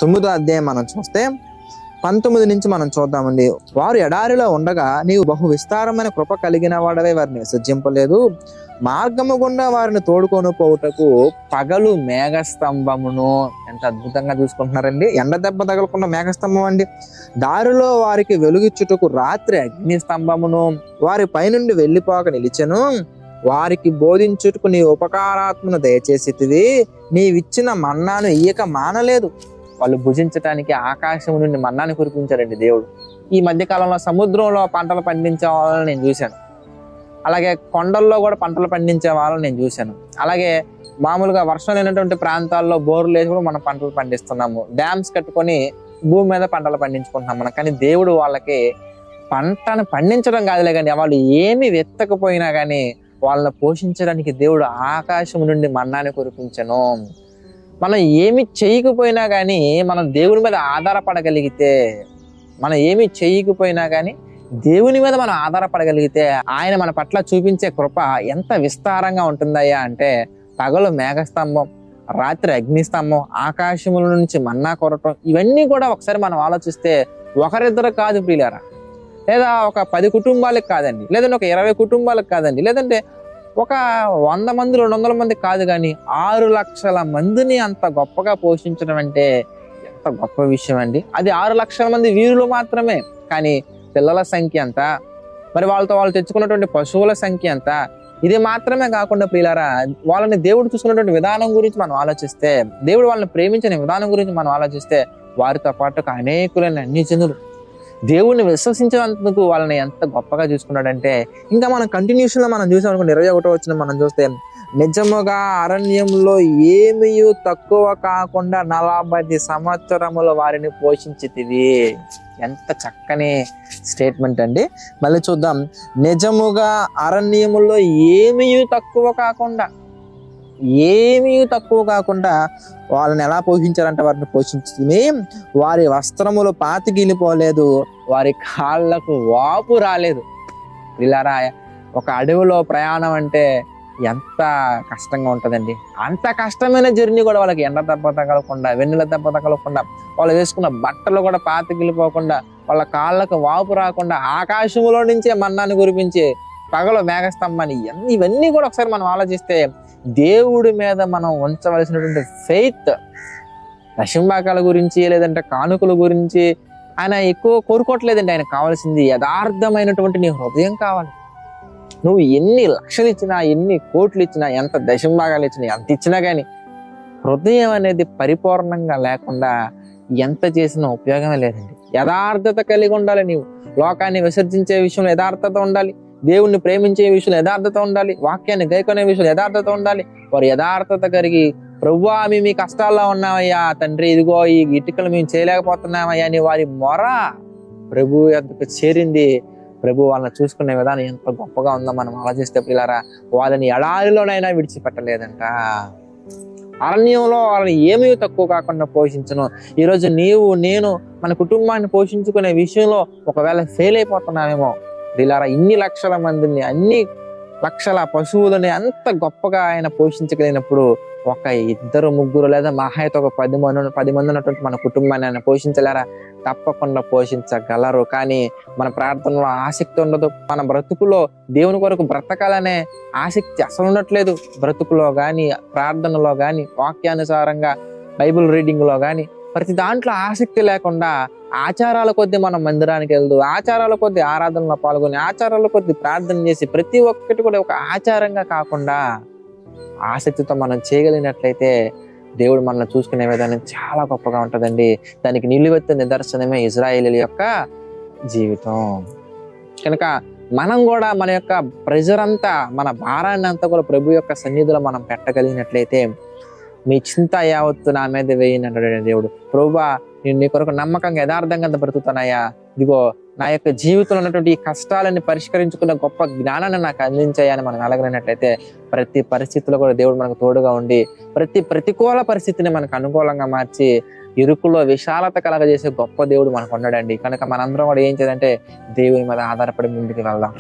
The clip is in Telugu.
9వ అధ్యాయం మనం చూస్తే 19 నుంచి మనం చూద్దామండి. వారు ఎడారిలో ఉండగా నీవు బహు విస్తారమైన కృప కలిగిన వాడవే వారిని విసర్జింపలేదు. మార్గము గుండా వారిని తోడుకొని పోవుటకు పగలు మేఘస్తంభమును. ఎంత అద్భుతంగా చూసుకుంటున్నారండి. ఎండ దెబ్బ తగలకుండా మేఘస్తంభం అండి. దారిలో వారికి వెలుగిచ్చుటకు రాత్రి అగ్ని స్తంభమును. వారి పైనుండి వెళ్ళిపోక నిలిచెను. వారికి బోధించుటకు నీ ఉపకారాత్మను దయచేసితివి. నీవిచ్చిన మన్నాను ఇయ్యక మానలేదు. వాళ్ళు భుజించడానికి ఆకాశం నుండి మన్నాను కురిపించారండి దేవుడు. ఈ మధ్య కాలంలో సముద్రంలో పంటలు పండించే వాళ్ళని నేను చూశాను. అలాగే కొండల్లో కూడా పంటలు పండించే వాళ్ళని నేను చూశాను. అలాగే మామూలుగా వర్షం లేనటువంటి ప్రాంతాల్లో బోర్లు వేసి కూడా మనం పంటలు పండిస్తున్నాము. డ్యామ్స్ కట్టుకొని భూమి మీద పంటలు పండించుకుంటున్నాం మనం. కానీ దేవుడు వాళ్ళకి పంటను పండించడం కాదులే కానీ, వాళ్ళు ఏమి వెతకపోయినా కానీ వాళ్ళని పోషించడానికి దేవుడు ఆకాశం నుండి మన్నాను కురిపించను. మనం ఏమి చేయకపోయినా కానీ మనం దేవుని మీద ఆధారపడగలిగితే, మనం ఏమి చేయకపోయినా కానీ దేవుని మీద మనం ఆధారపడగలిగితే ఆయన మన పట్ల చూపించే కృప ఎంత విస్తారంగా ఉంటుందయ్యా అంటే, పగలు మేఘస్తంభం, రాత్రి అగ్నిస్తంభం, ఆకాశముల నుంచి మన్నా కొరటం, ఇవన్నీ కూడా ఒకసారి మనం ఆలోచిస్తే ఒకరిద్దరు కాదు ప్రియులారా, లేదా ఒక 10 కుటుంబాలకు కాదండి, లేదంటే ఒక 20 కుటుంబాలకు కాదండి, లేదంటే ఒక 100 మంది 200 మంది కాదు, కానీ 6 లక్షల మందిని అంత గొప్పగా పోషించడం అంటే ఎంత గొప్ప విషయం అండి. అది 6 లక్షల మంది వీరులు మాత్రమే, కానీ పిల్లల సంఖ్య ఎంత, మరి వాళ్ళతో వాళ్ళు తెచ్చుకున్నటువంటి పశువుల సంఖ్య ఎంత. ఇది మాత్రమే కాకుండా ప్రియులారా, వాళ్ళని దేవుడు చూసుకున్నటువంటి విధానం గురించి మనం ఆలోచిస్తే, దేవుడు వాళ్ళని ప్రేమించిన విధానం గురించి మనం ఆలోచిస్తే, వారితో పాటు అనేకులైన అన్ని జనులు దేవుణ్ణి విశ్వసించినందుకు వాళ్ళని ఎంత గొప్పగా చూసుకున్నాడంటే, ఇంకా మనం కంటిన్యూషన్ లో మనం చూసాం అనుకోండి, 21వ వచనం మనం చూస్తే, నిజముగా అరణ్యంలో ఏమీ తక్కువ కాకుండా 40 సంవత్సరములు వారిని పోషించితివి. ఎంత చక్కని స్టేట్మెంట్ అండి. మళ్ళీ చూద్దాం. నిజముగా అరణ్యములో ఏమీ తక్కువ కాకుండా వాళ్ళని ఎలా పోషించారంటే, వారిని పోషించుకుని వారి వస్త్రములు పాతికిలిపోలేదు, వారి కాళ్ళకు వాపు రాలేదు. వీళ్ళారా, ఒక అడవిలో ప్రయాణం అంటే ఎంత కష్టంగా ఉంటుందండి. అంత కష్టమైన జర్నీ కూడా వాళ్ళకి ఎండ దెబ్బ తగలకుండా, వెన్నెల దెబ్బ తగలకుండా, వాళ్ళు వేసుకున్న బట్టలు కూడా పాతికిలిపోకుండా, వాళ్ళ కాళ్ళకు వాపు రాకుండా, ఆకాశములో నుంచే మన్నాన్ని కురిపించి పగలు మేఘస్తంభాన్ని, ఇవన్నీ కూడా ఒకసారి మనం ఆలోచిస్తే, దేవుడి మీద మనం ఉంచవలసినటువంటి ఫెయిత్, దశంభాగాల గురించి లేదంటే కానుకల గురించి ఆయన ఎక్కువ కోరుకోవట్లేదండి. ఆయన కావాల్సింది యథార్థమైనటువంటి నీ హృదయం కావాలి. నువ్వు ఎన్ని లక్షలు ఇచ్చినా, ఎన్ని కోట్లు ఇచ్చినా, ఎంత దశంభాగాలు ఇచ్చినా, ఎంత ఇచ్చినా కానీ హృదయం అనేది పరిపూర్ణంగా లేకుండా ఎంత చేసినా ఉపయోగమే లేదండి. యథార్థత కలిగి ఉండాలి. నీవు లోకాన్ని విసర్జించే విషయంలో యథార్థత ఉండాలి, దేవుణ్ణి ప్రేమించే విషయంలో యథార్థత ఉండాలి, వాక్యాన్ని గైకొనే విషయంలో యథార్థత ఉండాలి. వారు యథార్థత కలిగి, ప్రభువా మేము మీ కష్టాల్లో ఉన్నామయ్యా తండ్రి, ఇదిగో ఈ ఇటుకలు మేము చేయలేకపోతున్నామయ్యా అని వారి మొర ప్రభు యొద్దకు చేరింది. ప్రభు వాళ్ళని చూసుకునే విధానం ఎంత గొప్పగా ఉందో మనం ఆలోచిస్తే పిల్లారా, వాళ్ళని ఎడారిలోనైనా విడిచిపెట్టలేదంట. అరణ్యంలో వాళ్ళని ఏమీ తక్కువ కాకుండా పోషించను. ఈరోజు నీవు నేను మన కుటుంబాన్ని పోషించుకునే విషయంలో ఒకవేళ ఫెయిల్ అయిపోతున్నామేమో పిల్లారా, ఇన్ని లక్షల మందిని, అన్ని లక్షల పశువులని అంత గొప్పగా ఆయన పోషించగలిగినప్పుడు, ఒక 2 3 లేదా మహా అయితే ఒక 10 మంది ఉన్నటువంటి మన కుటుంబాన్ని ఆయన పోషించలేరా? తప్పకుండా పోషించగలరు. కానీ మన ప్రార్థనలో ఆసక్తి ఉండదు, మన బ్రతుకులో దేవుని కొరకు బ్రతకాలనే ఆసక్తి అసలు ఉండట్లేదు. బ్రతుకులో కానీ, ప్రార్థనలో కానీ, వాక్యానుసారంగా బైబిల్ రీడింగ్ లో కానీ ప్రతి దాంట్లో ఆసక్తి లేకుండా, ఆచారాల కొద్దీ మనం మందిరానికి వెళ్తూ, ఆచారాల కొద్దీ ఆరాధనలో పాల్గొని, ఆచారాల కొద్దీ ప్రార్థన చేసి, ప్రతి ఒక్కటి కూడా ఒక ఆచారంగా కాకుండా ఆసక్తితో మనం చేయగలిగినట్లయితే దేవుడు మనల్ని చూసుకునే విధానం చాలా గొప్పగా ఉంటుందండి. దానికి నిలువెత్తు నిదర్శనమే ఇజ్రాయేలీల యొక్క జీవితం. కనుక మనం కూడా మన యొక్క ప్రెజర్ అంతా, మన భారాన్ని అంతా కూడా ప్రభు యొక్క సన్నిధిలో మనం పెట్టగలిగినట్లయితే, మీ చింత యావత్తు నా మీద వేయని అంటాడు దేవుడు. ప్రభువా, నేను నీ కొరకు నమ్మకంగా యథార్థంగా బ్రతుకుతానయ్యా, ఇదిగో నా యొక్క జీవితంలో ఉన్నటువంటి ఈ కష్టాలని పరిష్కరించుకున్న గొప్ప జ్ఞానాన్ని నాకు అందించాయని మనం అలగలిగినట్లయితే, ప్రతి పరిస్థితిలో కూడా దేవుడు మనకు తోడుగా ఉండి, ప్రతి ప్రతికూల పరిస్థితిని మనకు అనుకూలంగా మార్చి, ఇరుకులో విశాలత కలగజేసే గొప్ప దేవుడు మనకు ఉన్నాడండి. కనుక మనందరం కూడా ఏం చేయాలంటే దేవుని మీద ఆధారపడి ముందుకు వెళ్దాం.